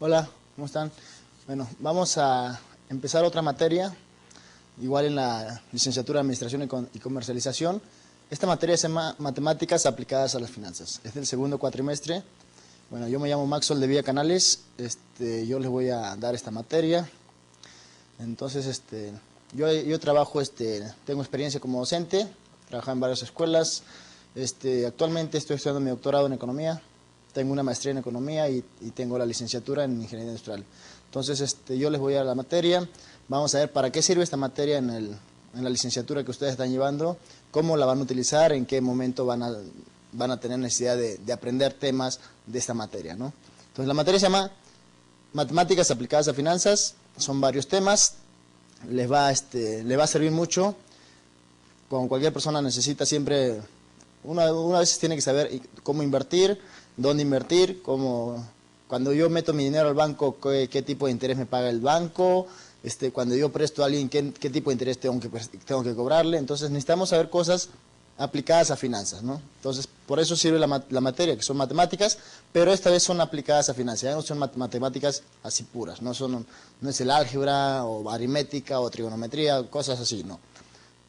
Hola, ¿cómo están? Bueno, vamos a empezar otra materia, igual en la licenciatura de Administración y Comercialización. Esta materia se llama Matemáticas aplicadas a las finanzas. Es del segundo cuatrimestre. Bueno, yo me llamo Maxwell de Villa Canales. Yo les voy a dar esta materia. Entonces, yo trabajo, tengo experiencia como docente, trabajo en varias escuelas. Actualmente estoy estudiando mi doctorado en Economía. Tengo una maestría en Economía y tengo la licenciatura en Ingeniería Industrial. Entonces, yo les voy a dar la materia. Vamos a ver para qué sirve esta materia en la licenciatura que ustedes están llevando, cómo la van a utilizar, en qué momento van a tener necesidad de aprender temas de esta materia, ¿no? Entonces, la materia se llama Matemáticas aplicadas a finanzas. Son varios temas. Les va a servir mucho. Como cualquier persona necesita siempre, una vez tiene que saber cómo invertir, dónde invertir, cuando yo meto mi dinero al banco, qué tipo de interés me paga el banco, cuando yo presto a alguien, qué tipo de interés tengo que cobrarle. Entonces necesitamos saber cosas aplicadas a finanzas, ¿no? Entonces, por eso sirve la materia, que son matemáticas, pero esta vez son aplicadas a finanzas, ya no son matemáticas así puras, no es el álgebra, o aritmética, o trigonometría, cosas así, no.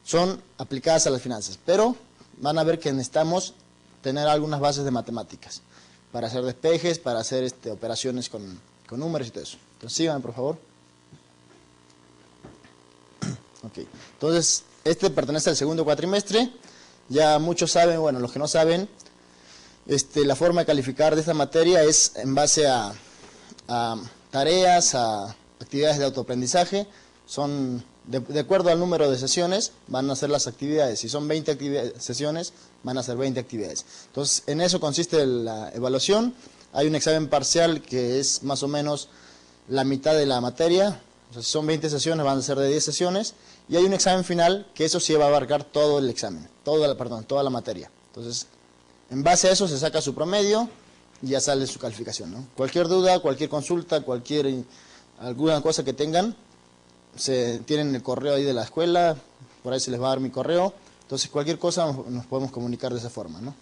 Son aplicadas a las finanzas, pero van a ver que necesitamos tener algunas bases de matemáticas para hacer despejes, para hacer operaciones con números y todo eso. Entonces, síganme, por favor. Ok. Entonces, pertenece al segundo cuatrimestre. Ya muchos saben, bueno, los que no saben, la forma de calificar de esta materia es en base a tareas, a actividades de autoaprendizaje. Son de acuerdo al número de sesiones, van a ser las actividades. Si son 20 sesiones, van a ser 20 actividades. Entonces, en eso consiste la evaluación. Hay un examen parcial que es más o menos la mitad de la materia. O sea, si son 20 sesiones, van a ser de 10 sesiones. Y hay un examen final que eso sí va a abarcar todo el examen, toda la materia. Entonces, en base a eso se saca su promedio y ya sale su calificación, ¿no? Cualquier duda, cualquier consulta, alguna cosa que tengan, tienen el correo ahí de la escuela, por ahí se les va a dar mi correo. Entonces, cualquier cosa nos podemos comunicar de esa forma, ¿no?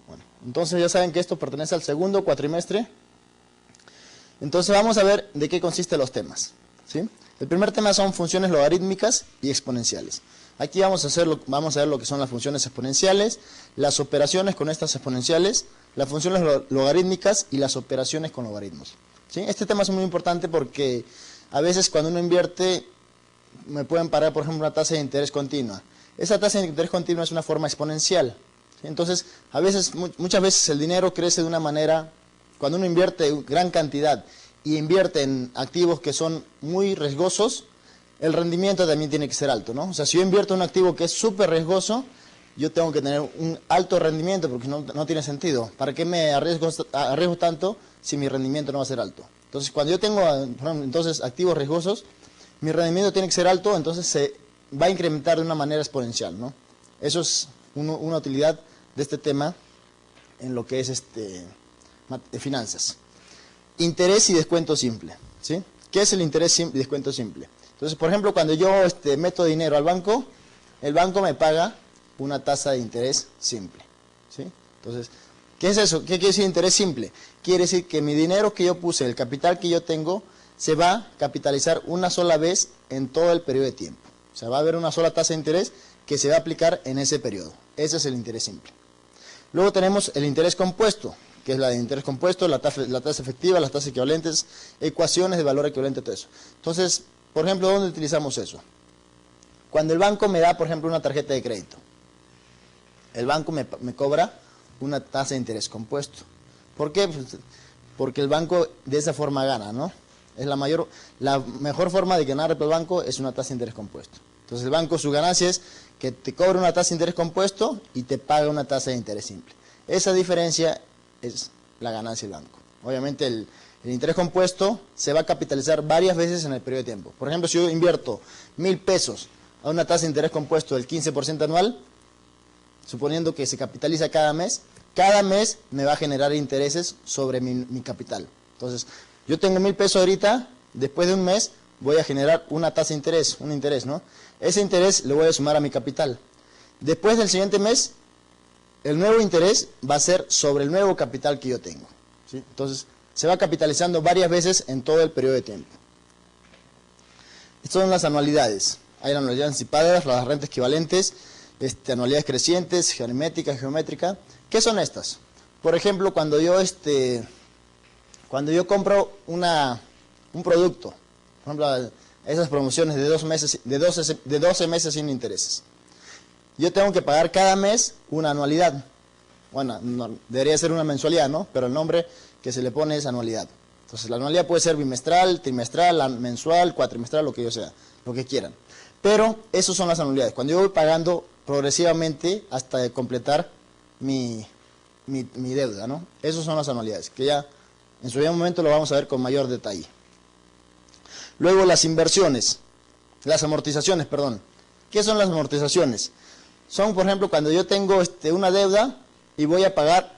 Bueno, entonces ya saben que esto pertenece al segundo cuatrimestre. Entonces vamos a ver de qué consisten los temas, ¿sí? El primer tema son funciones logarítmicas y exponenciales. Aquí vamos a ver lo que son las funciones exponenciales, las operaciones con estas exponenciales, las funciones logarítmicas y las operaciones con logaritmos, ¿sí? Este tema es muy importante porque a veces cuando uno invierte me pueden pagar, por ejemplo, una tasa de interés continua. Esa tasa de interés continua es una forma exponencial, ¿sí? Entonces, muchas veces el dinero crece de una manera, cuando uno invierte gran cantidad y invierte en activos que son muy riesgosos, el rendimiento también tiene que ser alto, ¿no? O sea, si yo invierto en un activo que es súper riesgoso, yo tengo que tener un alto rendimiento porque no tiene sentido. ¿Para qué me arriesgo tanto si mi rendimiento no va a ser alto? Entonces, cuando yo tengo activos riesgosos, mi rendimiento tiene que ser alto, entonces se va a incrementar de una manera exponencial, ¿no? Eso es una utilidad de este tema en lo que es finanzas. Interés y descuento simple, ¿sí? ¿Qué es el interés y descuento simple? Entonces, por ejemplo, cuando yo meto dinero al banco, el banco me paga una tasa de interés simple, ¿sí? Entonces, ¿qué es eso? ¿Qué quiere decir interés simple? Quiere decir que mi dinero que yo puse, el capital que yo tengo, se va a capitalizar una sola vez en todo el periodo de tiempo. O sea, va a haber una sola tasa de interés que se va a aplicar en ese periodo. Ese es el interés simple. Luego tenemos el interés compuesto, que es la de interés compuesto, la tasa efectiva, las tasas equivalentes, ecuaciones de valor equivalente, todo eso. Entonces, por ejemplo, ¿dónde utilizamos eso? Cuando el banco me da, por ejemplo, una tarjeta de crédito. El banco me cobra una tasa de interés compuesto. ¿Por qué? Pues, porque el banco de esa forma gana, ¿no? La mejor forma de ganar para el banco es una tasa de interés compuesto. Entonces el banco, su ganancia es que te cobra una tasa de interés compuesto y te paga una tasa de interés simple. Esa diferencia es la ganancia del banco. Obviamente el interés compuesto se va a capitalizar varias veces en el periodo de tiempo. Por ejemplo, si yo invierto 1,000 pesos a una tasa de interés compuesto del 15% anual, suponiendo que se capitaliza cada mes me va a generar intereses sobre mi capital. Entonces, yo tengo 1,000 pesos ahorita, después de un mes voy a generar una tasa de interés, un interés, ¿no? Ese interés lo voy a sumar a mi capital. Después del siguiente mes, el nuevo interés va a ser sobre el nuevo capital que yo tengo, ¿sí? Entonces, se va capitalizando varias veces en todo el periodo de tiempo. Estas son las anualidades. Hay anualidades anticipadas, las rentas equivalentes, anualidades crecientes, geométrica, geométrica. ¿Qué son estas? Por ejemplo, cuando yo compro un producto, por ejemplo, esas promociones de 12 meses sin intereses, yo tengo que pagar cada mes una anualidad. Bueno, no, debería ser una mensualidad, ¿no? Pero el nombre que se le pone es anualidad. Entonces, la anualidad puede ser bimestral, trimestral, mensual, cuatrimestral, lo que yo sea, lo que quieran. Pero, esos son las anualidades. Cuando yo voy pagando progresivamente hasta completar mi deuda, ¿no? Esas son las anualidades, que ya en su debido momento lo vamos a ver con mayor detalle. Luego, las amortizaciones, perdón. ¿Qué son las amortizaciones? Son, por ejemplo, cuando yo tengo una deuda y voy a pagar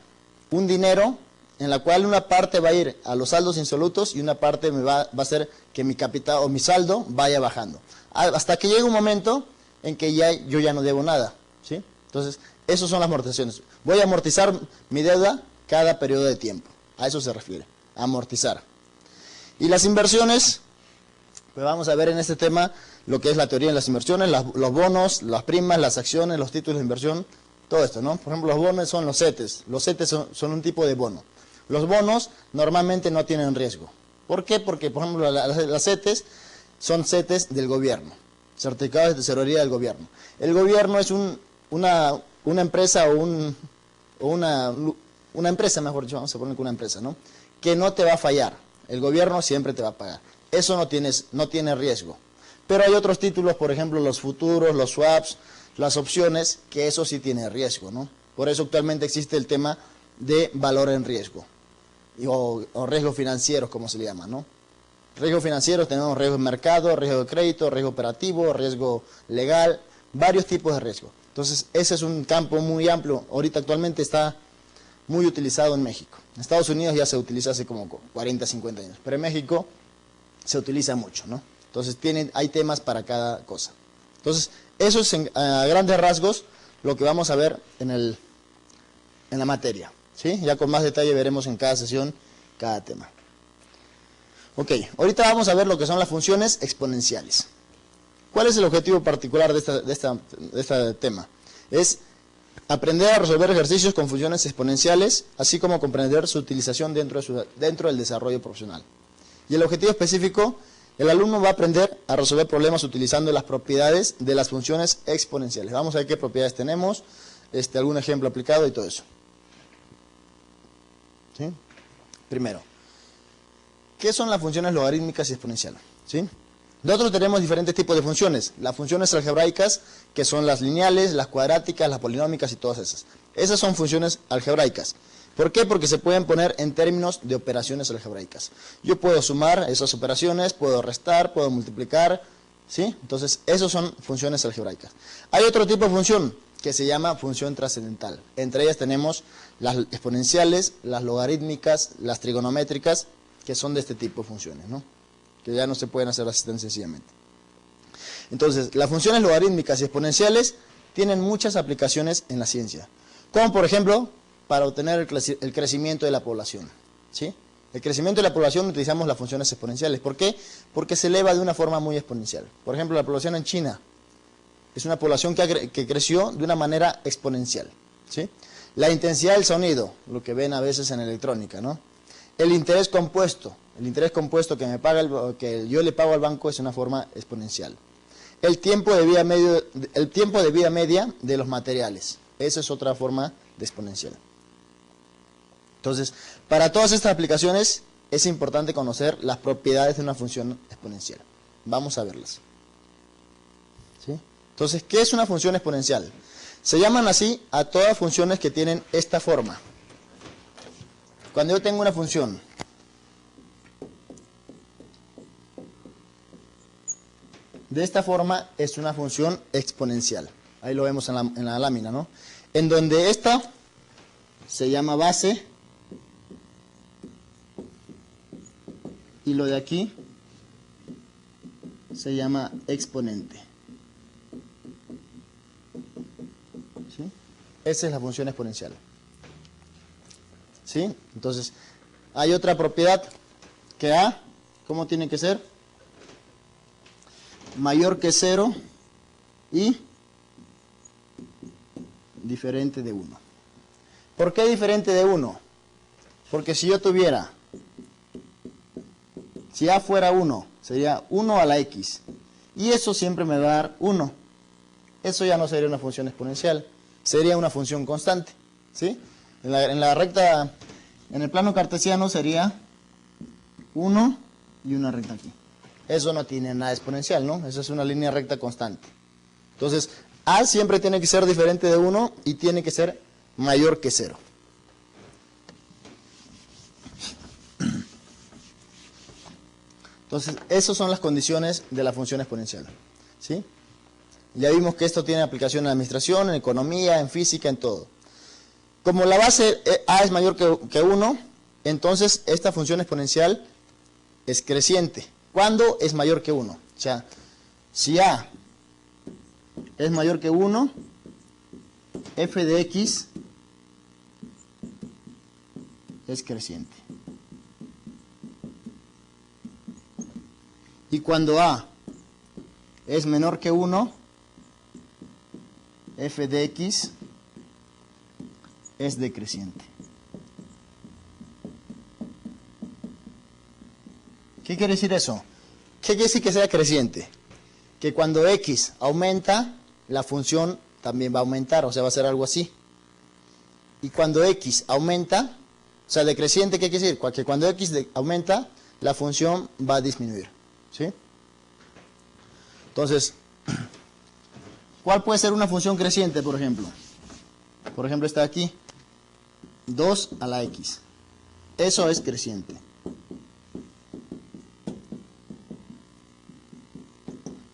un dinero en la cual una parte va a ir a los saldos insolutos y una parte va a hacer que mi capital o mi saldo vaya bajando. Hasta que llegue un momento en que yo ya no debo nada, ¿sí? Entonces, esas son las amortizaciones. Voy a amortizar mi deuda cada periodo de tiempo. A eso se refiere, amortizar. Y las inversiones, pues vamos a ver en este tema lo que es la teoría de las inversiones, los bonos, las primas, las acciones, los títulos de inversión, todo esto, ¿no? Por ejemplo, los bonos son los CETES. Los CETES son un tipo de bono. Los bonos normalmente no tienen riesgo. ¿Por qué? Porque, por ejemplo, las CETES son CETES del gobierno, certificados de tesorería del gobierno. El gobierno es una empresa una empresa, mejor dicho, vamos a poner una empresa, ¿no? Que no te va a fallar. El gobierno siempre te va a pagar. Eso no tiene riesgo. Pero hay otros títulos, por ejemplo, los futuros, los swaps, las opciones, que eso sí tiene riesgo, ¿no? Por eso actualmente existe el tema de valor en riesgo, o riesgos financieros, como se le llama, ¿no? Riesgos financieros tenemos riesgo de mercado, riesgo de crédito, riesgo operativo, riesgo legal, varios tipos de riesgo. Entonces, ese es un campo muy amplio. Ahorita actualmente está muy utilizado en México. En Estados Unidos ya se utiliza hace como 40, 50 años, pero en México se utiliza mucho, ¿no? Entonces, hay temas para cada cosa. Entonces, eso es a grandes rasgos lo que vamos a ver en la materia, ¿sí? Ya con más detalle veremos en cada sesión cada tema. Ok, ahorita vamos a ver lo que son las funciones exponenciales. ¿Cuál es el objetivo particular de este tema? Es aprender a resolver ejercicios con funciones exponenciales, así como comprender su utilización dentro del desarrollo profesional. Y el objetivo específico, el alumno va a aprender a resolver problemas utilizando las propiedades de las funciones exponenciales. Vamos a ver qué propiedades tenemos, algún ejemplo aplicado y todo eso. ¿Sí? Primero, ¿qué son las funciones logarítmicas y exponenciales? ¿Sí? Nosotros tenemos diferentes tipos de funciones. Las funciones algebraicas, que son las lineales, las cuadráticas, las polinómicas y todas esas. Esas son funciones algebraicas. ¿Por qué? Porque se pueden poner en términos de operaciones algebraicas. Yo puedo sumar esas operaciones, puedo restar, puedo multiplicar, ¿sí? Entonces, esas son funciones algebraicas. Hay otro tipo de función que se llama función trascendental. Entre ellas tenemos las exponenciales, las logarítmicas, las trigonométricas, que son de este tipo de funciones, ¿no? Que ya no se pueden hacer así tan sencillamente. Entonces, las funciones logarítmicas y exponenciales tienen muchas aplicaciones en la ciencia. Como por ejemplo, para obtener el crecimiento de la población, ¿sí? El crecimiento de la población utilizamos las funciones exponenciales. ¿Por qué? Porque se eleva de una forma muy exponencial. Por ejemplo, la población en China es una población que creció de una manera exponencial, ¿sí? La intensidad del sonido, lo que ven a veces en electrónica, ¿no? El interés compuesto que yo le pago al banco es una forma exponencial. El tiempo de vida media de los materiales, esa es otra forma de exponencial. Entonces, para todas estas aplicaciones es importante conocer las propiedades de una función exponencial. Vamos a verlas. ¿Sí? Entonces, ¿qué es una función exponencial? Se llaman así a todas funciones que tienen esta forma. Cuando yo tengo una función de esta forma, es una función exponencial. Ahí lo vemos en la lámina, ¿no? En donde esta se llama base y lo de aquí se llama exponente. ¿Sí? Esa es la función exponencial. ¿Sí? Entonces, hay otra propiedad que A, ¿cómo tiene que ser? Mayor que 0 y diferente de 1. ¿Por qué diferente de 1? Porque si yo tuviera, si A fuera 1, sería 1 a la X. Y eso siempre me va a dar 1. Eso ya no sería una función exponencial, sería una función constante, ¿sí? En la recta, en el plano cartesiano sería 1 y una recta aquí. Eso no tiene nada exponencial, ¿no? Eso es una línea recta constante. Entonces, A siempre tiene que ser diferente de 1 y tiene que ser mayor que 0. Entonces, esas son las condiciones de la función exponencial, ¿sí? Ya vimos que esto tiene aplicación en administración, en economía, en física, en todo. Como la base A es mayor que 1, entonces esta función exponencial es creciente. ¿Cuándo es mayor que 1? O sea, si A es mayor que 1, f de x es creciente. Y cuando A es menor que 1, f de x es decreciente. ¿Qué quiere decir eso? ¿Qué quiere decir que sea creciente? Que cuando x aumenta, la función también va a aumentar, o sea, va a ser algo así. Y cuando x aumenta, o sea, decreciente, ¿qué quiere decir? Que cuando x aumenta, la función va a disminuir, ¿sí? Entonces, ¿cuál puede ser una función creciente, por ejemplo? Por ejemplo, está aquí, 2 a la x. Eso es creciente.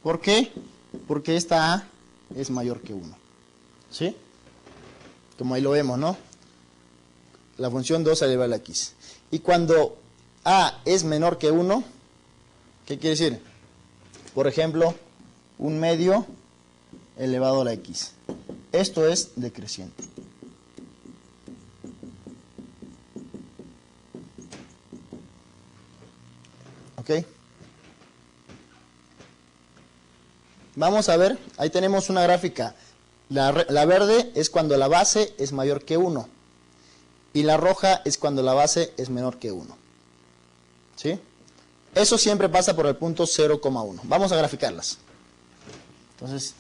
¿Por qué? Porque esta A es mayor que 1. ¿Sí? Como ahí lo vemos, ¿no? La función 2 elevado a la x. Y cuando A es menor que 1, ¿qué quiere decir? Por ejemplo, 1/2 elevado a la x. Esto es decreciente. ¿Ok? Vamos a ver, ahí tenemos una gráfica. La verde es cuando la base es mayor que 1. Y la roja es cuando la base es menor que 1. ¿Sí? Eso siempre pasa por el punto 0,1. Vamos a graficarlas. Entonces,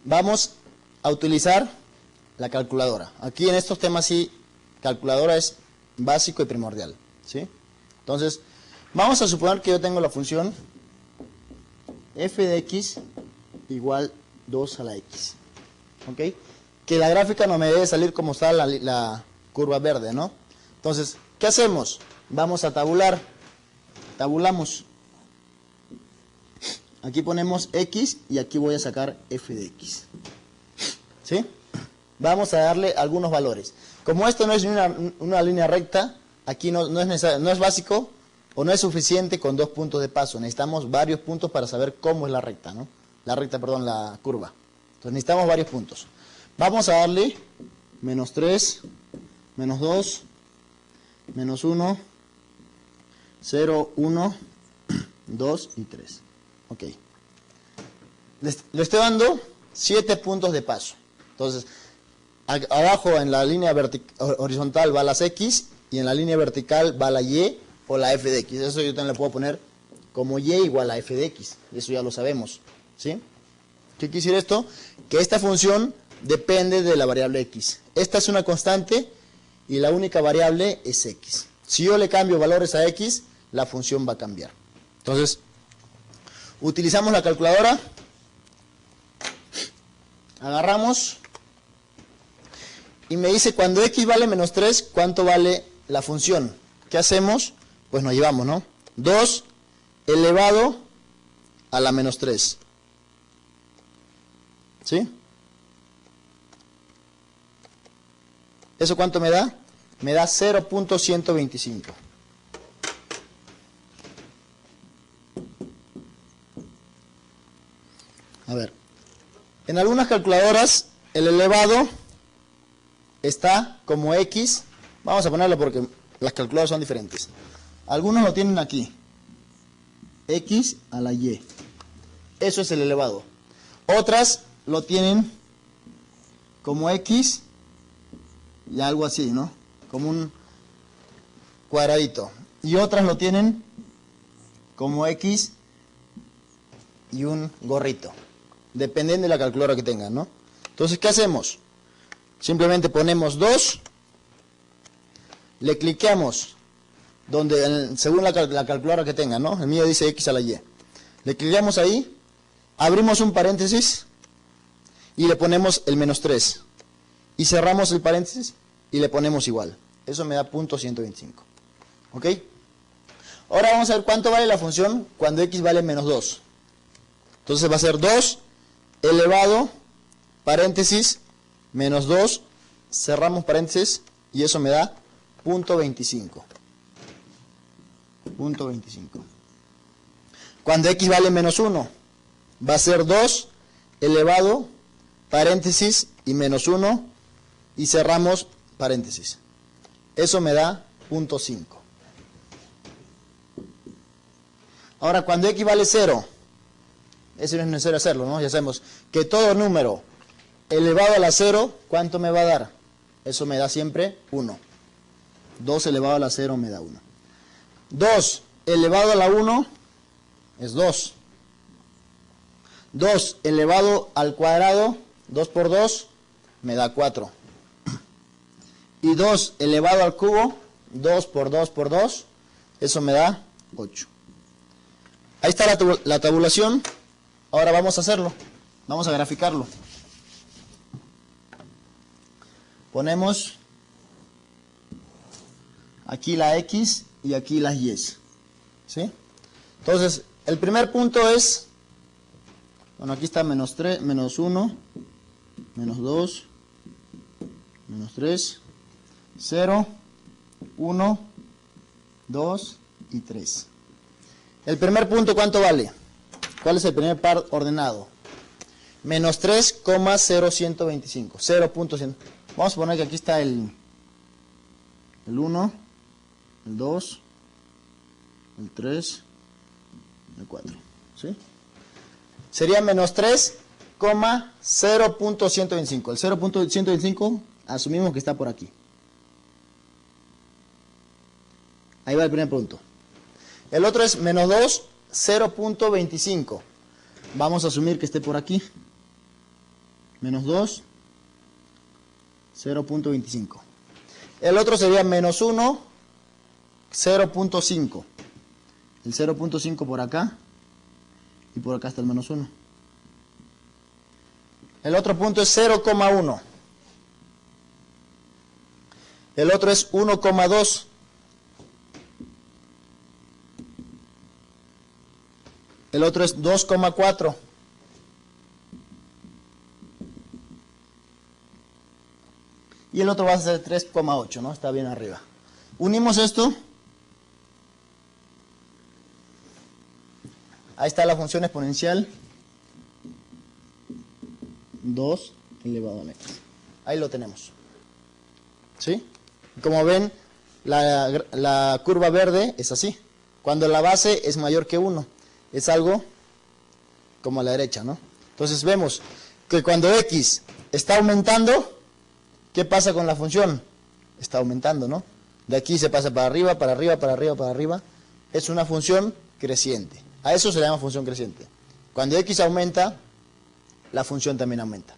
vamos a utilizar la calculadora. Aquí en estos temas sí, calculadora es básico y primordial. ¿Sí? Entonces, vamos a suponer que yo tengo la función f de x igual 2 a la x. ¿Ok? Que la gráfica no me debe salir como está la curva verde, ¿no? Entonces, ¿qué hacemos? Vamos a tabular. Tabulamos. Aquí ponemos x y aquí voy a sacar f de x. ¿Sí? Vamos a darle algunos valores. Como esto no es una línea recta, aquí no es básico o no es suficiente con 2 puntos de paso. Necesitamos varios puntos para saber cómo es la recta, ¿no? La curva. Entonces necesitamos varios puntos. Vamos a darle menos 3, menos 2, menos 1, 0, 1, 2 y 3. Ok. Le estoy dando 7 puntos de paso. Entonces, abajo en la línea horizontal va las x y en la línea vertical va la y o la f de x. Eso yo también le puedo poner como y igual a f de x. Eso ya lo sabemos. ¿Sí? ¿Qué quiere decir esto? Que esta función depende de la variable x. Esta es una constante y la única variable es x. Si yo le cambio valores a x, la función va a cambiar. Entonces, utilizamos la calculadora. Agarramos y me dice cuando x vale menos 3, ¿cuánto vale la función? ¿Qué hacemos? Pues nos llevamos, ¿no? 2 elevado a la menos 3. ¿Sí? ¿Eso cuánto me da? Me da 0.125. A ver. En algunas calculadoras, el elevado está como x, vamos a ponerlo porque las calculadoras son diferentes. Algunos lo tienen aquí, x a la y, eso es el elevado. Otras lo tienen como x y algo así, ¿no? Como un cuadradito. Y otras lo tienen como x y un gorrito, dependiendo de la calculadora que tengan, ¿no? Entonces, ¿qué hacemos? Simplemente ponemos 2, le cliqueamos donde, según la calculadora que tengan, ¿no? El mío dice x a la y. Le cliqueamos ahí, abrimos un paréntesis y le ponemos el menos 3. Y cerramos el paréntesis y le ponemos igual. Eso me da punto 125. ¿Ok? Ahora vamos a ver cuánto vale la función cuando x vale menos 2. Entonces va a ser 2 elevado, paréntesis, menos 2, cerramos paréntesis y eso me da punto 25. Punto 25. Cuando x vale menos 1, va a ser 2 elevado, paréntesis y menos 1 y cerramos paréntesis. Eso me da punto 5. Ahora, cuando x vale 0, eso no es necesario hacerlo, ¿no? Ya sabemos que todo número elevado a la 0, ¿cuánto me va a dar? Eso me da siempre 1. 2 elevado a la 0 me da 1. 2 elevado a la 1 es 2. 2 elevado al cuadrado, 2 por 2, me da 4. Y 2 elevado al cubo, 2 por 2 por 2, eso me da 8. Ahí está la tabulación. Ahora vamos a hacerlo. Vamos a graficarlo. Ponemos aquí la x y aquí las y. ¿Sí? Entonces, el primer punto es, bueno, aquí está menos 3, menos 1, menos 2, menos 3, 0, 1, 2 y 3. El primer punto, ¿cuánto vale? ¿Cuál es el primer par ordenado? Menos 3,0125. 0.100. Vamos a poner que aquí está el 1, el 2, el 3, el 4. ¿Sí? Sería menos 3,0.125. El 0.125 asumimos que está por aquí. Ahí va el primer punto. El otro es menos 2, 0.25. Vamos a asumir que esté por aquí. Menos 2, 0.25. El otro sería menos 1, 0.5. El 0.5 por acá. Y por acá está el menos 1. El otro punto es 0,1. El otro es 1,2. El otro es 2,4. Y el otro va a ser 3,8, ¿no? Está bien arriba. Unimos esto. Ahí está la función exponencial. 2 elevado a x. Ahí lo tenemos. ¿Sí? Como ven, la curva verde es así. Cuando la base es mayor que 1. Es algo como a la derecha, ¿no? Entonces vemos que cuando x está aumentando, ¿qué pasa con la función? Está aumentando, ¿no? De aquí se pasa para arriba, para arriba, para arriba, para arriba. Es una función creciente. A eso se le llama función creciente. Cuando x aumenta, la función también aumenta.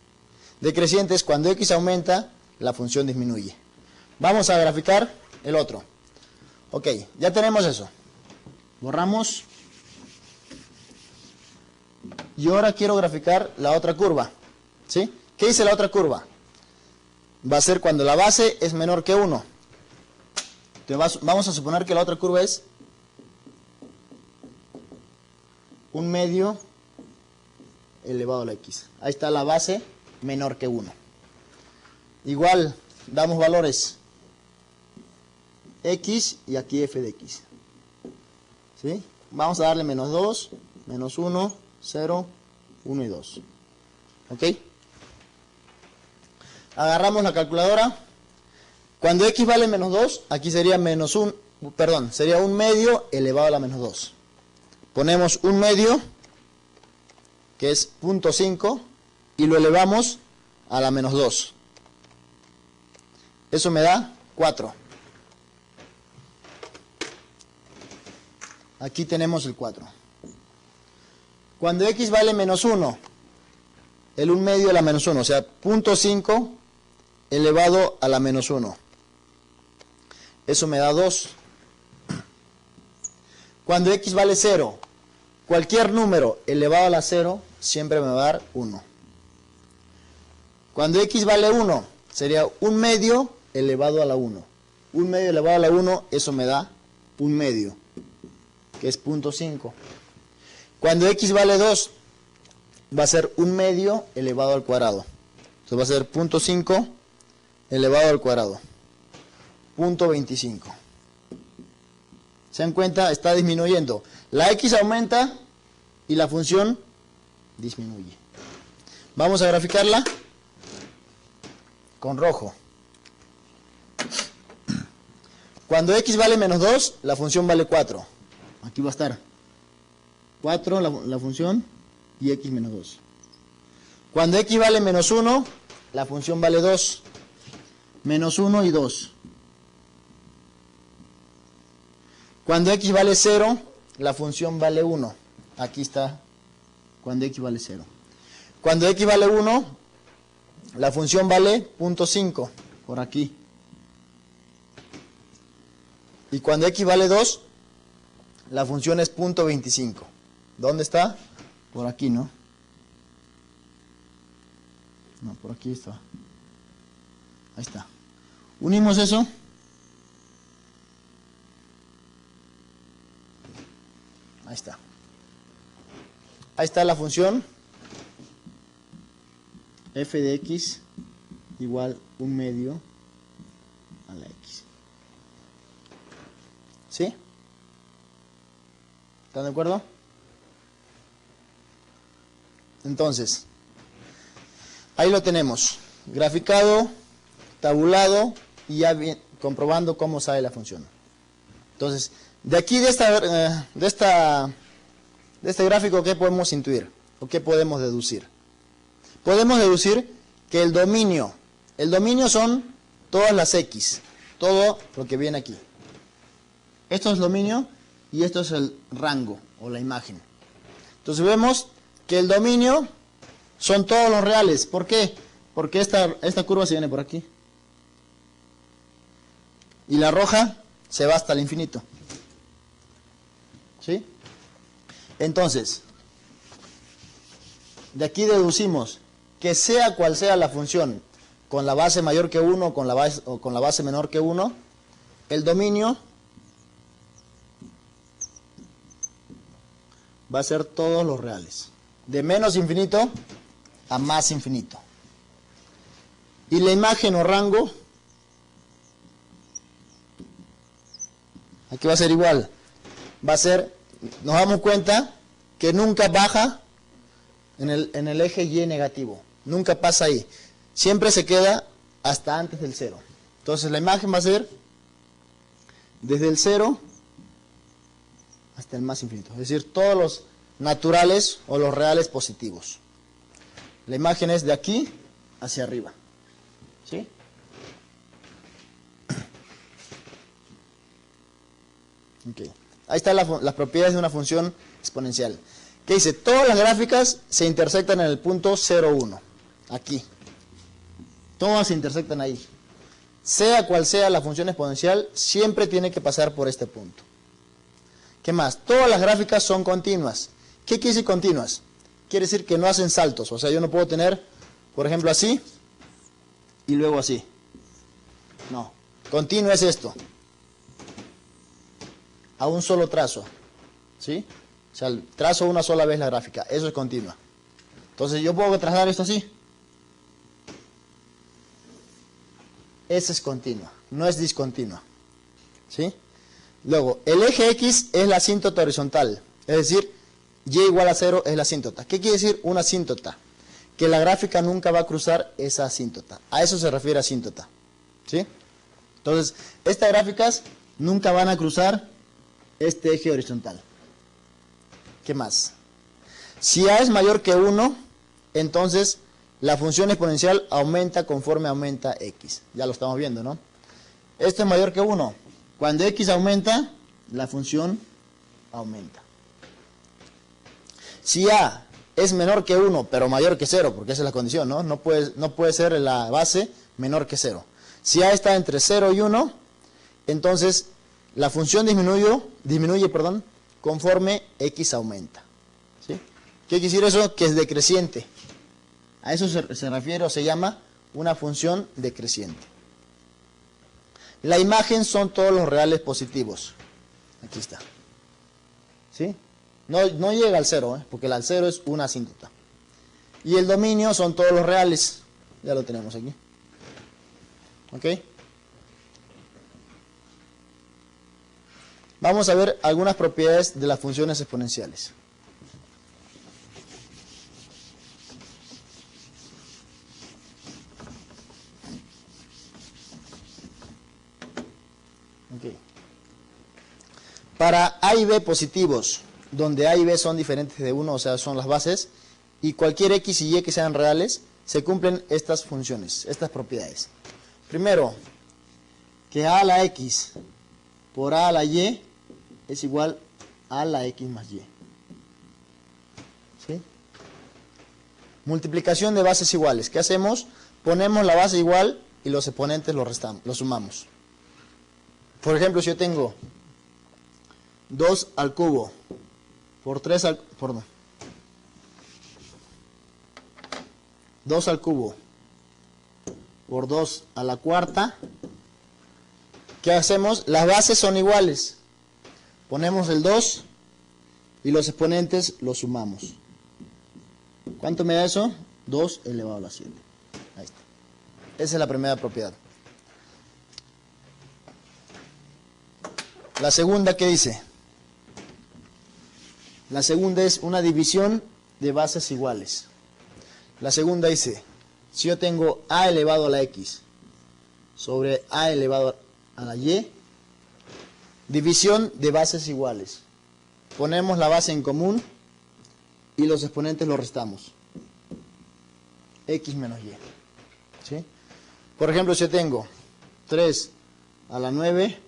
Decreciente es cuando x aumenta, la función disminuye. Vamos a graficar el otro. Ok, ya tenemos eso. Borramos. Y ahora quiero graficar la otra curva. ¿Sí? ¿Qué dice la otra curva? Va a ser cuando la base es menor que 1. Entonces vamos a suponer que la otra curva es 1 medio elevado a la x. Ahí está la base menor que 1. Igual, damos valores x y aquí f de x. ¿Sí? Vamos a darle menos 2, menos 1, 0, 1 y 2. ¿Ok? Agarramos la calculadora Cuando x vale menos 2, aquí sería menos 1, perdón, sería 1 medio elevado a la menos 2. Ponemos 1 medio, que es 0.5, y lo elevamos a la menos 2. Eso me da 4. Aquí tenemos el 4. Cuando x vale menos 1, el 1 medio a la menos 1, o sea, 0.5 elevado a la menos 1. Eso me da 2. Cuando x vale 0, cualquier número elevado a la 0 siempre me va a dar 1. Cuando x vale 1, sería 1 medio elevado a la 1. 1 medio elevado a la 1, eso me da 1 medio, que es 0.5. Cuando x vale 2, va a ser 1 medio elevado al cuadrado. Entonces va a ser 0.5 elevado al cuadrado. 0.25. ¿Se dan cuenta? Está disminuyendo. La x aumenta y la función disminuye. Vamos a graficarla con rojo. Cuando x vale menos 2, la función vale 4. Aquí va a estar 4 la función y x menos 2. Cuando x vale menos 1, la función vale 2. Menos 1 y 2. Cuando x vale 0, la función vale 1. Aquí está cuando x vale 0. Cuando x vale 1, la función vale 0.5, por aquí. Y cuando x vale 2, la función es 0.25. ¿Dónde está? Por aquí, ¿no? No, por aquí está. Ahí está. Unimos eso. Ahí está. Ahí está la función f de x igual 1 medio a la x. ¿Sí? ¿Están de acuerdo? Entonces, ahí lo tenemos. Graficado, tabulado y ya bien, comprobando cómo sale la función. Entonces, de aquí, de este gráfico, ¿qué podemos intuir? ¿O qué podemos deducir? Podemos deducir que el dominio son todas las x, todo lo que viene aquí. Esto es el dominio y esto es el rango o la imagen. Entonces vemos que el dominio son todos los reales. ¿Por qué? Porque esta curva se viene por aquí. Y la roja se va hasta el infinito. ¿Sí? Entonces, de aquí deducimos que sea cual sea la función, con la base mayor que 1 o con la base menor que 1, el dominio va a ser todos los reales. De menos infinito a más infinito. Y la imagen o rango, aquí va a ser igual. Va a ser, nos damos cuenta que nunca baja en el eje Y negativo. Nunca pasa ahí. Siempre se queda hasta antes del 0. Entonces la imagen va a ser desde el 0 hasta el más infinito. Es decir, todos los naturales o los reales positivos. La imagen es de aquí hacia arriba. ¿Sí? Okay. Ahí están las propiedades de una función exponencial. ¿Qué dice? Todas las gráficas se intersectan en el punto 0, 1. Aquí. Todas se intersectan ahí. Sea cual sea la función exponencial, siempre tiene que pasar por este punto. ¿Qué más? Todas las gráficas son continuas. ¿Qué quiere decir continuas? Quiere decir que no hacen saltos. O sea, yo no puedo tener, por ejemplo, así y luego así. No. Continuo es esto. A un solo trazo. ¿Sí? O sea, trazo una sola vez la gráfica. Eso es continua. Entonces, yo puedo trazar esto así. Esa es continua. No es discontinua. ¿Sí? Luego, el eje X es la asíntota horizontal. Es decir, Y igual a 0 es la asíntota. ¿Qué quiere decir una asíntota? Que la gráfica nunca va a cruzar esa asíntota. A eso se refiere asíntota. ¿Sí? Entonces, estas gráficas nunca van a cruzar este eje horizontal. ¿Qué más? Si A es mayor que 1, entonces la función exponencial aumenta conforme aumenta X. Ya lo estamos viendo, ¿no? Esto es mayor que 1. Cuando X aumenta, la función aumenta. Si A es menor que 1, pero mayor que 0, porque esa es la condición, ¿no? No puede ser la base menor que 0. Si A está entre 0 y 1, entonces la función disminuye, conforme X aumenta. ¿Sí? ¿Qué quiere decir eso? Que es decreciente. A eso se refiere o se llama una función decreciente. La imagen son todos los reales positivos. Aquí está. ¿Sí? No llega al 0, porque el 0 es una asíntota. Y el dominio son todos los reales. Ya lo tenemos aquí. ¿Ok? Vamos a ver algunas propiedades de las funciones exponenciales. Okay. Para A y B positivos, donde A y B son diferentes de 1, o sea, son las bases, y cualquier X y Y que sean reales, se cumplen estas funciones, estas propiedades. Primero, que A a la X por A a la Y es igual a la X más Y. ¿Sí? Multiplicación de bases iguales. ¿Qué hacemos? Ponemos la base igual y los exponentes los sumamos. Por ejemplo, si yo tengo 2 al cubo por 3 al... Perdón. 2 al cubo por 2 a la cuarta. ¿Qué hacemos? Las bases son iguales. Ponemos el 2 y los exponentes los sumamos. ¿Cuánto me da eso? 2 elevado a la 7. Ahí está. Esa es la primera propiedad. La segunda, ¿qué dice? La segunda es una división de bases iguales. La segunda dice, si yo tengo A elevado a la X sobre A elevado a la Y, división de bases iguales. Ponemos la base en común y los exponentes los restamos. X menos Y. ¿Sí? Por ejemplo, si yo tengo 3 a la 9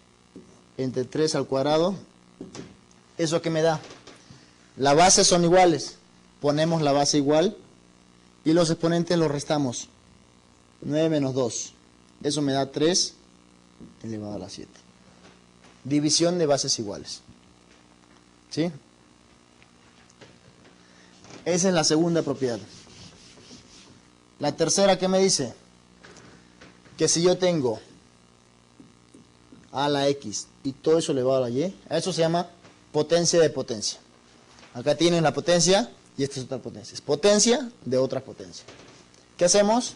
entre 3 al cuadrado, ¿eso qué me da? Las bases son iguales. Ponemos la base igual y los exponentes los restamos. 9 menos 2. Eso me da 3 elevado a la 7. División de bases iguales. ¿Sí? Esa es la segunda propiedad. La tercera, ¿qué me dice? Que si yo tengo A a la X y todo eso elevado a la Y, a eso se llama potencia de potencia. Acá tienen la potencia y esta es otra potencia. Es potencia de otra potencia. ¿Qué hacemos?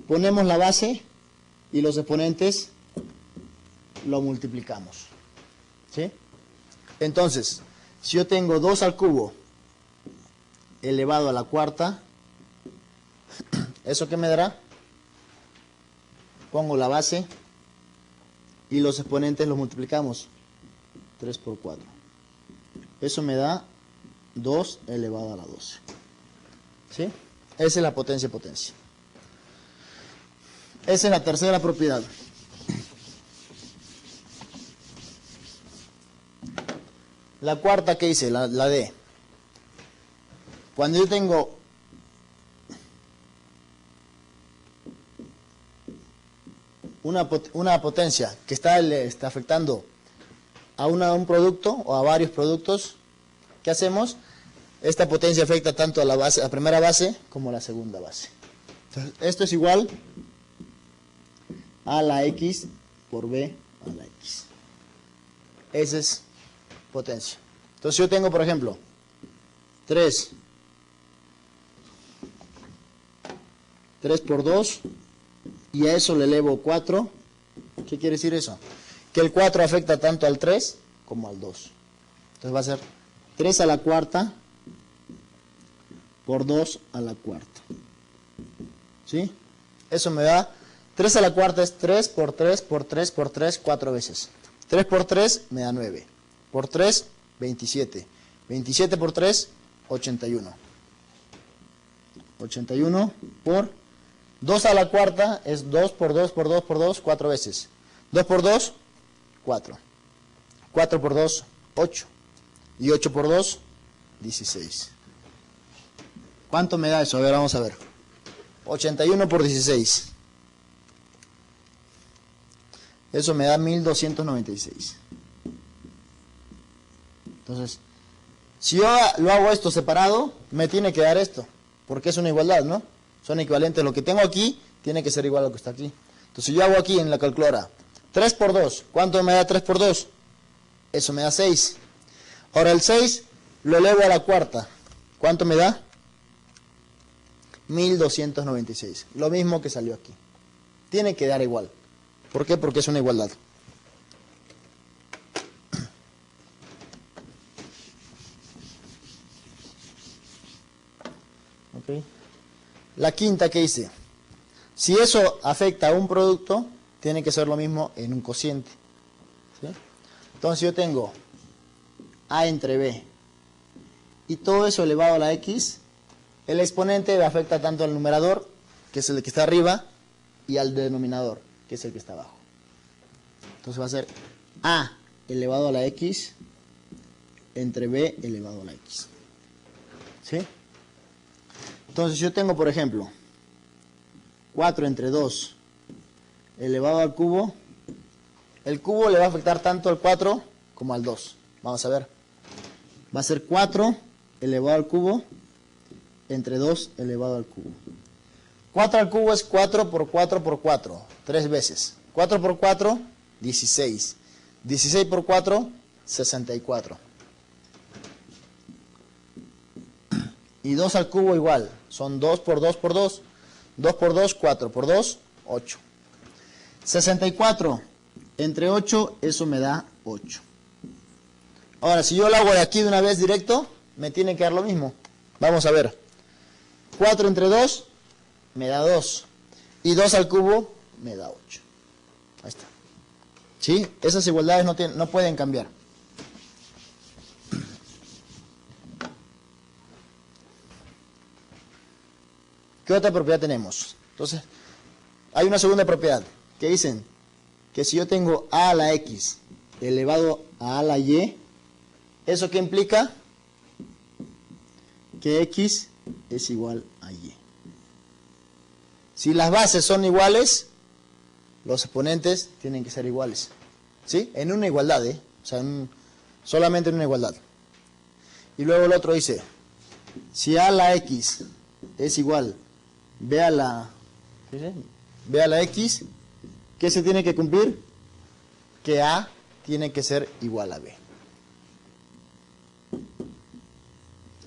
Ponemos la base y los exponentes lo multiplicamos. ¿Sí? Entonces, si yo tengo 2 al cubo elevado a la cuarta, ¿eso qué me dará? Pongo la base y los exponentes los multiplicamos. 3 por 4. Eso me da 2 elevado a la 12. ¿Sí? Esa es la potencia de potencia. Esa es la tercera propiedad. La cuarta, ¿qué dice? La D. Cuando yo tengo una potencia que está afectando a un producto o a varios productos, ¿qué hacemos? Esta potencia afecta tanto a la primera base como a la segunda base. Entonces, esto es igual a la X por B a la X. Esa es potencia. Entonces yo tengo, por ejemplo, 3 por 2 y a eso le elevo 4. ¿Qué quiere decir eso? Que el 4 afecta tanto al 3 como al 2. Entonces va a ser 3 a la cuarta por 2 a la cuarta. ¿Sí? Eso me da 3 a la cuarta es 3 por 3 por 3 por 3, 4 veces. 3 por 3 me da 9. Por 3, 27. 27 por 3, 81. 81 por 2 a la cuarta es 2 por 2 por 2 por 2, 4 veces. 2 por 2, 4. 4 por 2, 8. Y 8 por 2, 16. ¿Cuánto me da eso? A ver, vamos a ver. 81 por 16. Eso me da 1296. Entonces, si yo lo hago esto separado, me tiene que dar esto. Porque es una igualdad, ¿no? Son equivalentes. Lo que tengo aquí tiene que ser igual a lo que está aquí. Entonces, si yo hago aquí en la calculadora 3 por 2, ¿cuánto me da 3 por 2? Eso me da 6. Ahora el 6 lo elevo a la cuarta. ¿Cuánto me da? 1296. Lo mismo que salió aquí. Tiene que dar igual. ¿Por qué? Porque es una igualdad. Okay. La quinta que hice. Si eso afecta a un producto, tiene que ser lo mismo en un cociente. ¿Sí? Entonces yo tengo A entre B y todo eso elevado a la X, el exponente afecta tanto al numerador, que es el que está arriba, y al denominador, que es el que está abajo. Entonces va a ser A elevado a la X entre B elevado a la X. ¿Sí? Entonces yo tengo, por ejemplo, 4 entre 2 elevado al cubo. El cubo le va a afectar tanto al 4 como al 2. Vamos a ver. Va a ser 4 elevado al cubo entre 2 elevado al cubo. 4 al cubo es 4 por 4 por 4. 3 veces. 4 por 4, 16. 16 por 4, 64. Y 2 al cubo igual. Son 2 por 2 por 2. 2 por 2, 4. Por 2, 8. 64 entre 8, eso me da 8. Ahora, si yo lo hago de aquí de una vez directo, me tiene que dar lo mismo. Vamos a ver. 4 entre 2 me da 2. Y 2 al cubo me da 8. Ahí está. ¿Sí? Esas igualdades no pueden cambiar. ¿Qué otra propiedad tenemos? Entonces, hay una segunda propiedad que dicen que si yo tengo a la x elevado a la y, ¿eso qué implica? Que x es igual a y. Si las bases son iguales, los exponentes tienen que ser iguales. ¿Sí? En una igualdad, ¿eh? O sea, solamente en una igualdad. Y luego el otro dice, si a la x es igual b a la x, ¿qué se tiene que cumplir? Que a tiene que ser igual a b.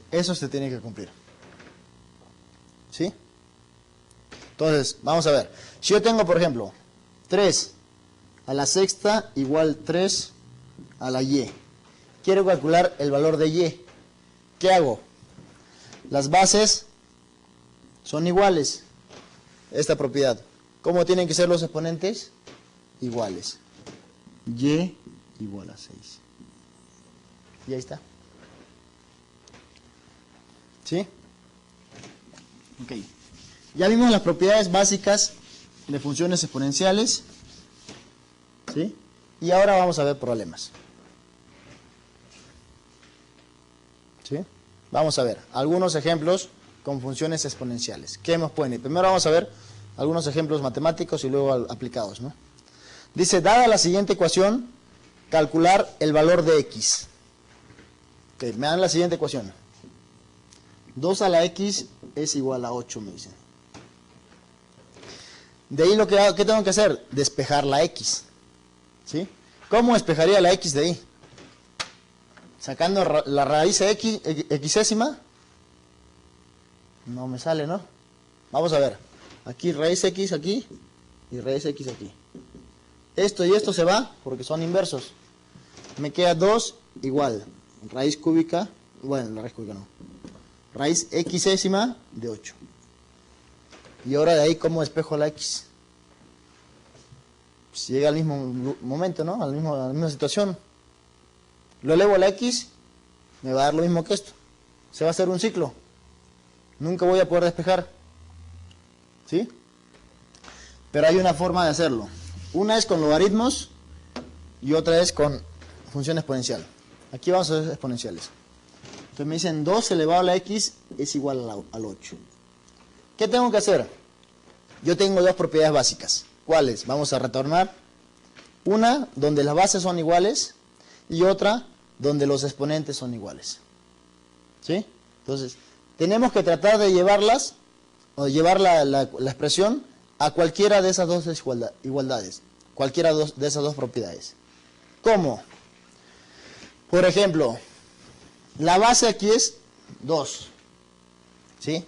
Eso se tiene que cumplir. ¿Sí? Entonces, vamos a ver. Si yo tengo, por ejemplo, 3 a la sexta igual 3 a la y. Quiero calcular el valor de y. ¿Qué hago? Las bases son iguales. Esta propiedad. ¿Cómo tienen que ser los exponentes? Iguales. Y igual a 6. Y ahí está. ¿Sí? Ok. Ya vimos las propiedades básicas de funciones exponenciales. ¿Sí? Y ahora vamos a ver problemas. ¿Sí? Vamos a ver algunos ejemplos con funciones exponenciales. ¿Qué nos pueden ir? Primero vamos a ver algunos ejemplos matemáticos y luego aplicados, ¿no? Dice, dada la siguiente ecuación, calcular el valor de x. Ok, me dan la siguiente ecuación. 2 a la x es igual a 8, me dicen. De ahí ¿qué tengo que hacer? Despejar la x. ¿Sí? ¿Cómo despejaría la x de ahí? Sacando la raíz de x, xésima. No me sale, ¿no? Vamos a ver. Aquí raíz x aquí y raíz x aquí. Esto y esto se va porque son inversos. Me queda 2 igual. Raíz cúbica, bueno, la raíz cúbica no. Raíz xésima de 8. Y ahora de ahí, ¿cómo despejo la x? pues llega al mismo momento, ¿no? A la misma situación. Lo elevo a la x, me va a dar lo mismo que esto. Se va a hacer un ciclo. Nunca voy a poder despejar. ¿Sí? Pero hay una forma de hacerlo. Una es con logaritmos y otra es con función exponencial. Aquí vamos a hacer exponenciales. Entonces me dicen 2 elevado a la x es igual al 8. ¿Qué tengo que hacer? Yo tengo dos propiedades básicas. ¿Cuáles? Vamos a retornar. Una donde las bases son iguales y otra donde los exponentes son iguales. ¿Sí? Entonces, tenemos que tratar de llevarlas, o llevar la expresión a cualquiera de esas dos igualdades. Cualquiera de esas dos propiedades. ¿Cómo? Por ejemplo, la base aquí es 2. ¿Sí?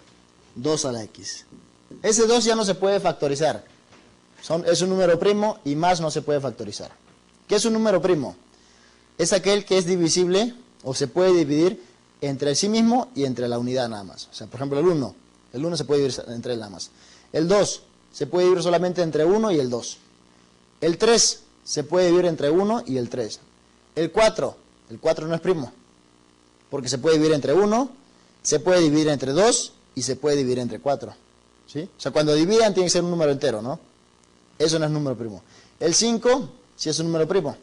2 a la x. Ese 2 ya no se puede factorizar. Es un número primo y más no se puede factorizar. ¿Qué es un número primo? Es aquel que es divisible o se puede dividir entre sí mismo y entre la unidad nada más. O sea, por ejemplo, el 1. El 1 se puede dividir entre él nada más. El 2 se puede dividir solamente entre 1 y el 2. El 3 se puede dividir entre 1 y el 3. El 4 no es primo. Porque se puede dividir entre 1, se puede dividir entre 2 y se puede dividir entre 4. ¿Sí? O sea, cuando dividan tiene que ser un número entero, ¿no? Eso no es número primo. El 5 sí es un número primo.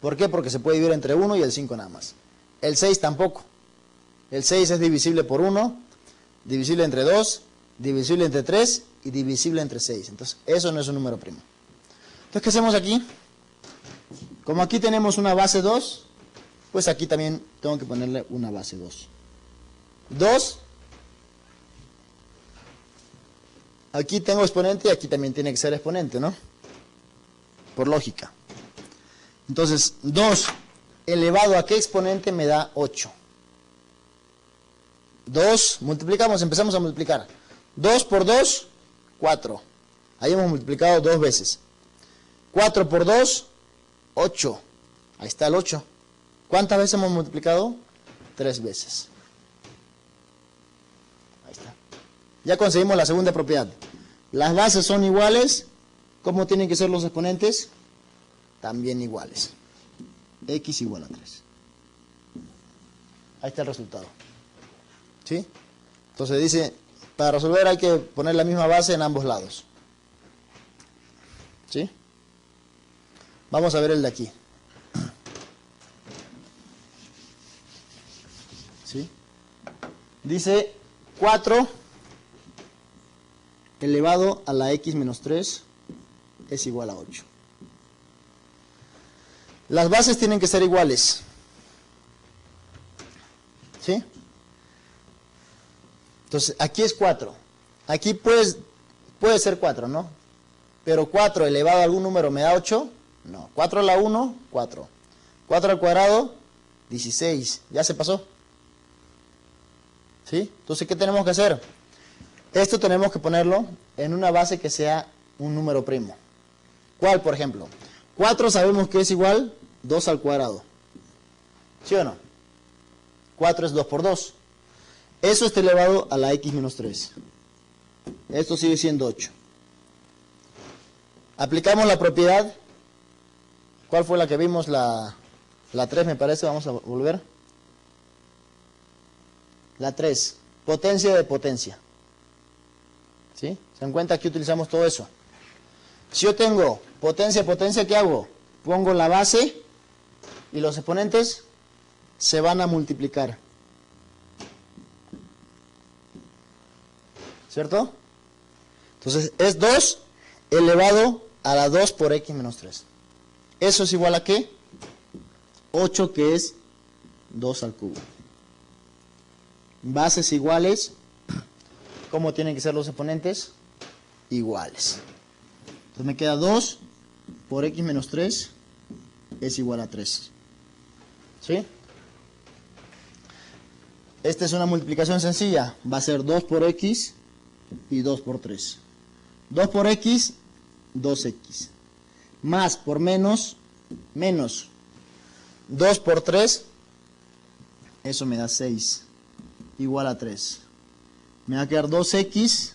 ¿Por qué? Porque se puede dividir entre 1 y el 5 nada más. El 6 tampoco. El 6 es divisible por 1, divisible entre 2, divisible entre 3 y divisible entre 6. Entonces, eso no es un número primo. Entonces, ¿qué hacemos aquí? Como aquí tenemos una base 2, pues aquí también tengo que ponerle una base 2. 2. Aquí tengo exponente y aquí también tiene que ser exponente, ¿no? Por lógica. Entonces, 2 elevado a qué exponente me da 8. 2, multiplicamos, empezamos a multiplicar. 2 por 2, 4. Ahí hemos multiplicado 2 veces. 4 por 2, 8. Ahí está el 8. ¿Cuántas veces hemos multiplicado? 3 veces. Ahí está. Ya conseguimos la segunda propiedad. Las bases son iguales. ¿Cómo tienen que ser los exponentes? También iguales. X igual a 3. Ahí está el resultado. ¿Sí? Entonces dice, para resolver hay que poner la misma base en ambos lados. ¿Sí? Vamos a ver el de aquí. ¿Sí? Dice 4 elevado a la x menos 3 es igual a 8. Las bases tienen que ser iguales. ¿Sí? Entonces, aquí es 4. Aquí puede ser 4, ¿no? Pero 4 elevado a algún número me da 8. No. 4 a la 1, 4. 4 al cuadrado, 16. Ya se pasó. ¿Sí? Entonces, ¿qué tenemos que hacer? Esto tenemos que ponerlo en una base que sea un número primo. ¿Cuál, por ejemplo? 4 sabemos que es igual 2 al cuadrado. ¿Sí o no? 4 es 2 por 2. Eso está elevado a la x menos 3. Esto sigue siendo 8. Aplicamos la propiedad. ¿Cuál fue la que vimos? La 3 me parece. Vamos a volver. La 3. Potencia de potencia. ¿Sí? ¿Se dan cuenta? Aquí utilizamos todo eso. Si yo tengo potencia, potencia, ¿qué hago? Pongo la base y los exponentes se van a multiplicar. ¿Cierto? Entonces es 2 elevado a la 2 por x menos 3. ¿Eso es igual a qué? 8, que es 2 al cubo. Bases iguales. ¿Cómo tienen que ser los exponentes? Iguales. Entonces me queda 2 por x menos 3 es igual a 3. ¿Sí? Esta es una multiplicación sencilla. Va a ser 2 por x y 2 por 3. 2 por x, 2x. Más por menos, menos. 2 por 3, eso me da 6. Igual a 3. Me va a quedar 2x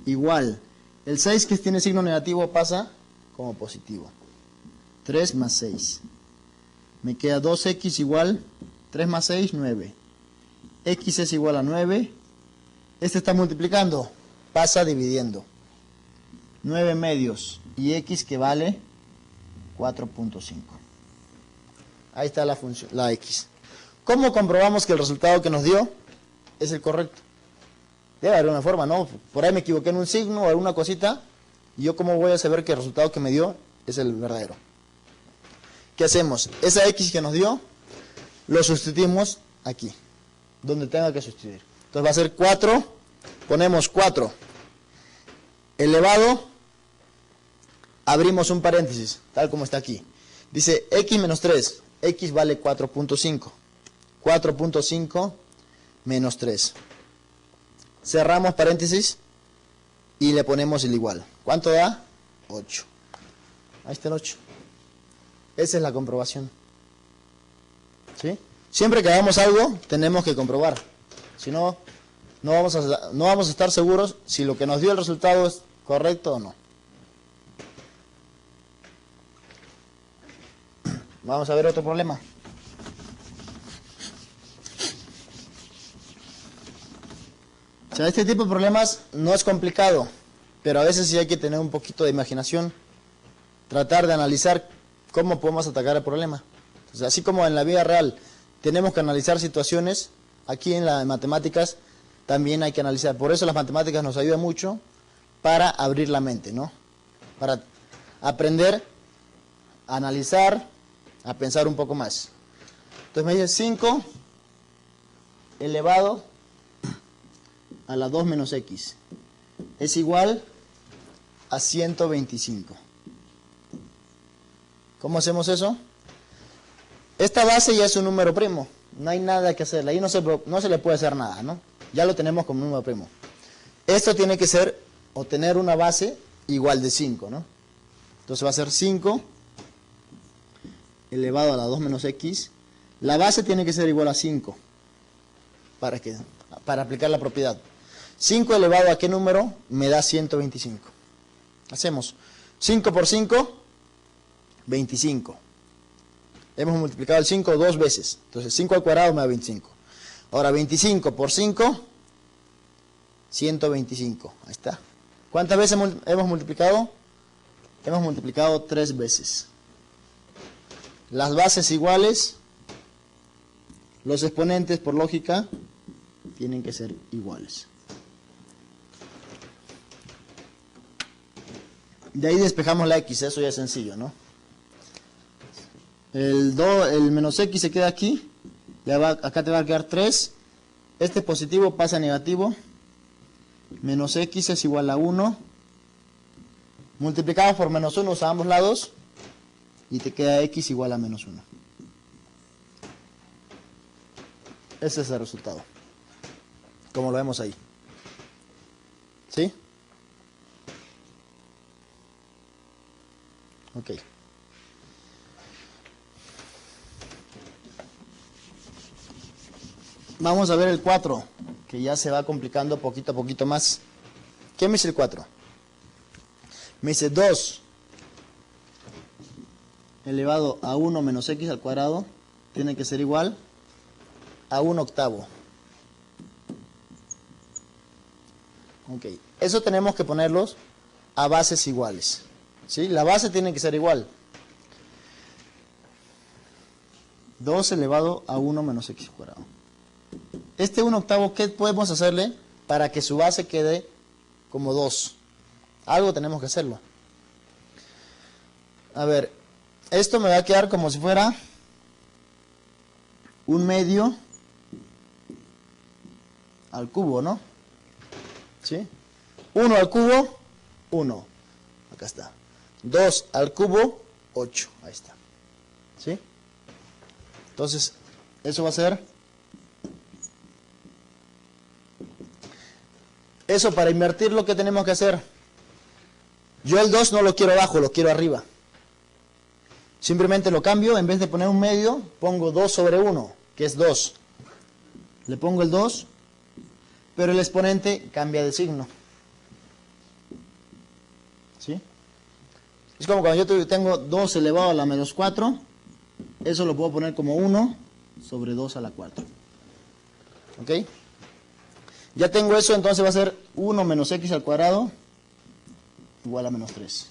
igual. El 6 que tiene signo negativo pasa como positivo. 3 más 6. Me queda 2x igual, 3 más 6, 9. X es igual a 9. Este está multiplicando, pasa dividiendo. 9 medios y x que vale 4.5. Ahí está la función, la x. ¿Cómo comprobamos que el resultado que nos dio es el correcto? Debe haber una forma, ¿no? Por ahí me equivoqué en un signo o alguna cosita. ¿Y yo cómo voy a saber que el resultado que me dio es el verdadero? ¿Qué hacemos? Esa x que nos dio, lo sustituimos aquí, donde tenga que sustituir. Entonces va a ser 4, ponemos 4 elevado, abrimos un paréntesis, tal como está aquí. Dice x menos 3, x vale 4.5. 4.5 menos 3. Cerramos paréntesis y le ponemos el igual. ¿Cuánto da? 8. Ahí está el 8. Esa es la comprobación. ¿Sí? Siempre que hagamos algo, tenemos que comprobar. Si no, no vamos a estar seguros si lo que nos dio el resultado es correcto o no. Vamos a ver otro problema. O sea, este tipo de problemas no es complicado, pero a veces sí hay que tener un poquito de imaginación, tratar de analizar cómo podemos atacar el problema. Entonces, así como en la vida real tenemos que analizar situaciones, aquí en las matemáticas también hay que analizar. Por eso las matemáticas nos ayudan mucho para abrir la mente, ¿no? Para aprender a analizar, a pensar un poco más. Entonces me dice 5 elevado a la 2 menos x es igual a 125. ¿Cómo hacemos eso? Esta base ya es un número primo, no hay nada que hacerle, ahí no se le puede hacer nada, ¿no? Ya lo tenemos como número primo. Esto tiene que ser, o tener una base igual de 5, ¿no? Entonces va a ser 5 elevado a la 2 menos x. La base tiene que ser igual a 5. Para aplicar la propiedad. 5 elevado a qué número me da 125. Hacemos 5 por 5, 25. Hemos multiplicado el 5 dos veces. Entonces 5 al cuadrado me da 25. Ahora 25 por 5, 125. Ahí está. ¿Cuántas veces hemos multiplicado? Hemos multiplicado 3 veces. Las bases iguales, los exponentes por lógica tienen que ser iguales. De ahí despejamos la x, eso ya es sencillo, ¿no? El menos x se queda aquí, acá te va a quedar 3, este positivo pasa a negativo, menos x es igual a 1, multiplicado por menos 1 a ambos lados, y te queda x igual a menos 1. Ese es el resultado, como lo vemos ahí. ¿Sí? Ok. Vamos a ver el 4, que ya se va complicando poquito a poquito más. ¿Qué me dice el 4? Me dice 2 elevado a 1 menos x al cuadrado tiene que ser igual a 1 octavo. Ok, eso tenemos que ponerlos a bases iguales. ¿Sí? La base tiene que ser igual. 2 elevado a 1 menos x al cuadrado. Este 1 octavo, ¿qué podemos hacerle para que su base quede como 2? Algo tenemos que hacerlo. A ver, esto me va a quedar como si fuera un medio al cubo, ¿no? ¿Sí? 1 al cubo, 1. Acá está. 2 al cubo, 8. Ahí está. ¿Sí? Entonces, eso va a ser... Eso, para invertir, lo que tenemos que hacer. Yo el 2 no lo quiero abajo, lo quiero arriba. Simplemente lo cambio, en vez de poner un medio, pongo 2 sobre 1, que es 2. Le pongo el 2, pero el exponente cambia de signo. ¿Sí? Es como cuando yo tengo 2 elevado a la menos 4, eso lo puedo poner como 1 sobre 2 a la 4. ¿Ok? Ya tengo eso, entonces va a ser 1 menos x al cuadrado igual a menos 3.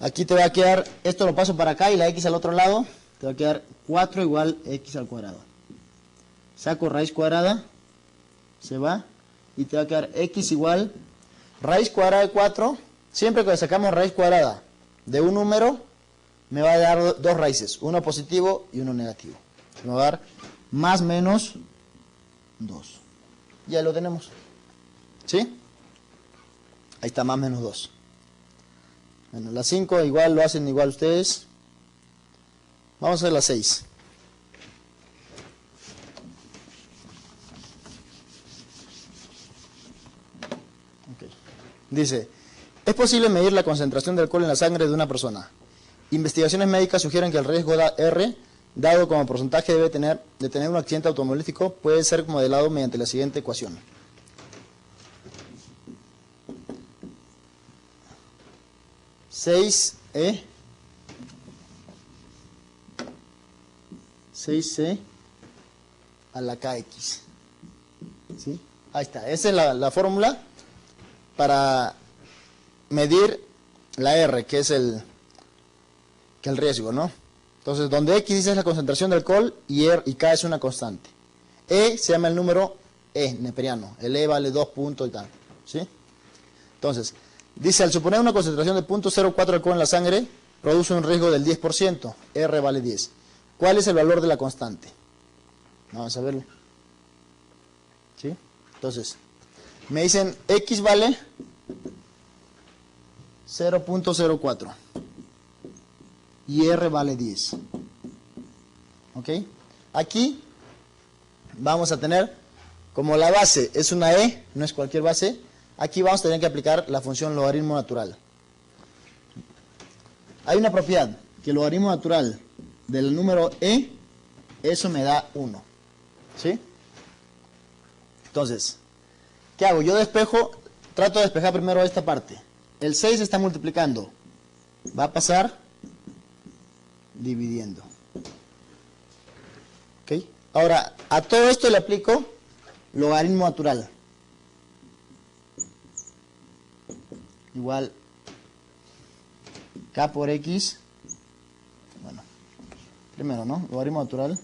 Aquí te va a quedar, esto lo paso para acá y la x al otro lado, te va a quedar 4 igual x al cuadrado. Saco raíz cuadrada, se va, y te va a quedar x igual, raíz cuadrada de 4, siempre que sacamos raíz cuadrada de un número, me va a dar dos raíces, uno positivo y uno negativo. Me va a dar más menos 2. Ya lo tenemos. ¿Sí? Ahí está, más menos 2. Bueno, las 5 igual lo hacen igual ustedes. Vamos a hacer las 6. Okay. Dice, es posible medir la concentración de alcohol en la sangre de una persona. Investigaciones médicas sugieren que el riesgo R, dado como porcentaje de tener un accidente automovilístico, puede ser modelado mediante la siguiente ecuación. (6e) 6c a la kx. ¿Sí? Ahí está. Esa es la fórmula para medir la R, que es el riesgo, ¿no? Entonces, donde X dice es la concentración de alcohol y K es una constante. E se llama el número E, neperiano. El E vale 2 puntos y tal. ¿Sí? Entonces, dice, al suponer una concentración de 0.04 alcohol en la sangre, produce un riesgo del 10%. R vale 10. ¿Cuál es el valor de la constante? Vamos a verlo. ¿Sí? Entonces, me dicen X vale 0.04 y R vale 10. ¿Ok? Aquí vamos a tener, como la base es una E, no es cualquier base, aquí vamos a tener que aplicar la función logaritmo natural. Hay una propiedad, que el logaritmo natural del número E, eso me da 1. ¿Sí? Entonces, ¿qué hago? Yo despejo, trato de despejar primero esta parte. El 6 está multiplicando. Va a pasar dividiendo. ¿Ok? Ahora, a todo esto le aplico logaritmo natural. Igual K por X. Bueno, primero, ¿no? Logaritmo natural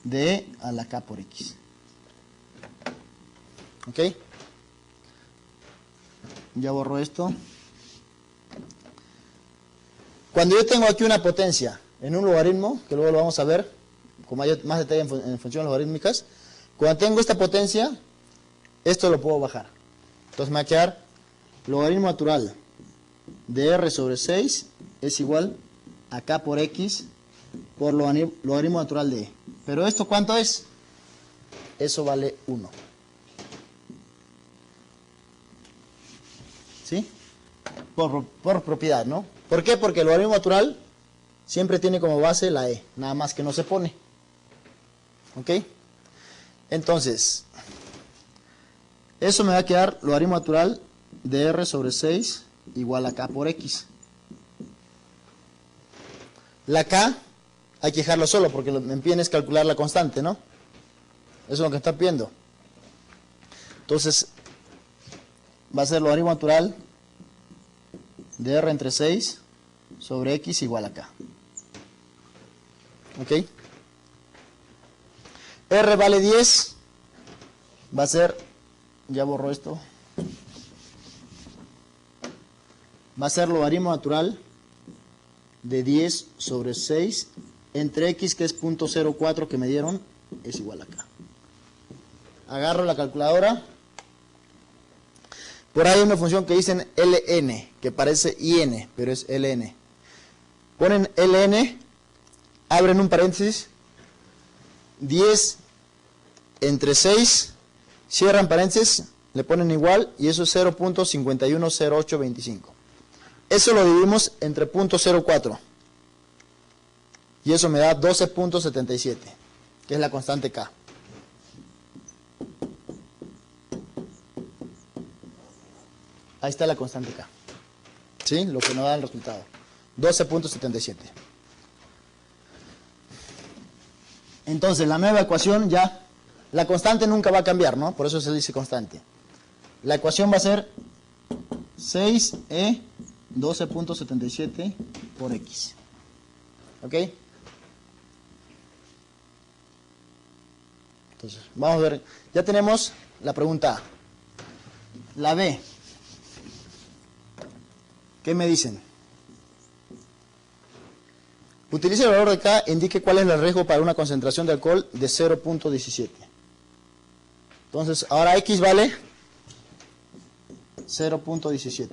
de E a la K por X. ¿Ok? Ya borro esto. Cuando yo tengo aquí una potencia en un logaritmo, que luego lo vamos a ver con más detalle en funciones logarítmicas, cuando tengo esta potencia, esto lo puedo bajar. Entonces me va a quedar logaritmo natural de R sobre 6 es igual a K por X por logaritmo natural de E. ¿Pero esto cuánto es? Eso vale 1. ¿Sí? Por propiedad, ¿no? ¿Por qué? Porque el logaritmo natural siempre tiene como base la E, nada más que no se pone. ¿Ok? Entonces, eso me va a quedar logaritmo natural de R sobre 6 igual a K por X. La K hay que dejarlo solo porque me piden es calcular la constante, ¿no? Eso es lo que está pidiendo. Entonces, va a ser logaritmo natural de R entre 6 sobre X igual a K. ¿Ok? R vale 10. Va a ser, ya borro esto. Va a ser logaritmo natural de 10 sobre 6 entre X, que es 0.04 que me dieron, es igual a K. Agarro la calculadora. Por ahí hay una función que dicen ln, que parece in, pero es ln. Ponen ln, abren un paréntesis, 10 entre 6, cierran paréntesis, le ponen igual, y eso es 0.510825. Eso lo dividimos entre 0.04. Y eso me da 12.77, que es la constante K. Ahí está la constante K. ¿sí? Lo que nos da el resultado. 12.77. Entonces, la nueva ecuación ya, la constante nunca va a cambiar, ¿no? Por eso se dice constante. La ecuación va a ser 6e 12.77 por x. ¿Ok? Entonces, vamos a ver. Ya tenemos la pregunta A. La B. ¿Qué me dicen? Utilice el valor de K e indique cuál es el riesgo para una concentración de alcohol de 0.17. Entonces, ahora X vale 0.17.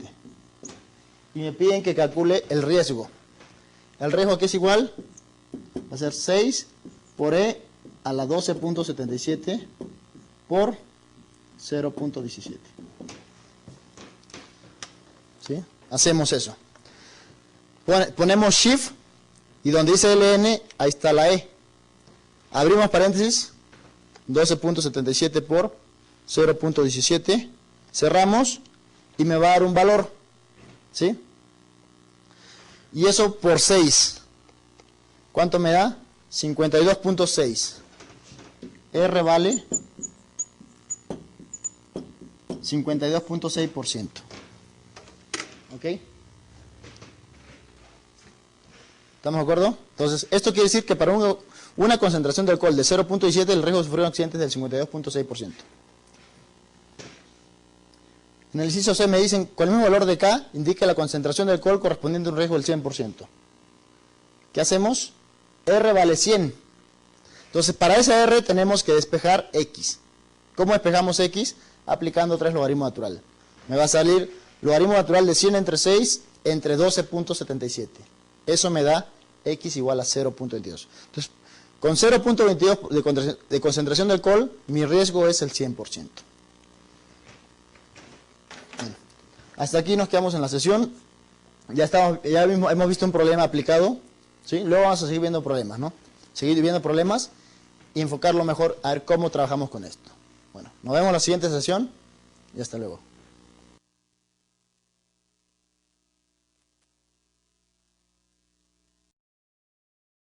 Y me piden que calcule el riesgo. El riesgo aquí es igual, va a ser 6 por E a la 12.77 por 0.17. ¿Sí? Hacemos eso. Ponemos Shift y donde dice LN, ahí está la E. Abrimos paréntesis, 12.77 por 0.17. Cerramos y me va a dar un valor. ¿Sí? Y eso por 6. ¿Cuánto me da? 52.6. R vale 52.6%. ¿Ok? ¿Estamos de acuerdo? Entonces, esto quiere decir que para una concentración de alcohol de 0.17 el riesgo de sufrir un accidente es del 52.6%. En el inciso C me dicen, con el mismo valor de K, indica la concentración de alcohol correspondiente a un riesgo del 100%. ¿Qué hacemos? R vale 100. Entonces, para esa R tenemos que despejar X. ¿Cómo despejamos X? Aplicando 3 logaritmos naturales. Me va a salir logaritmo natural de 100 entre 6 entre 12.77. Eso me da X igual a 0.22. Entonces, con 0.22 de concentración de alcohol, mi riesgo es el 100%. Bueno, hasta aquí nos quedamos en la sesión. Ya hemos visto un problema aplicado, ¿sí? Luego vamos a seguir viendo problemas, ¿no? Seguir viendo problemas y enfocarlo mejor a ver cómo trabajamos con esto. Bueno, nos vemos en la siguiente sesión y hasta luego.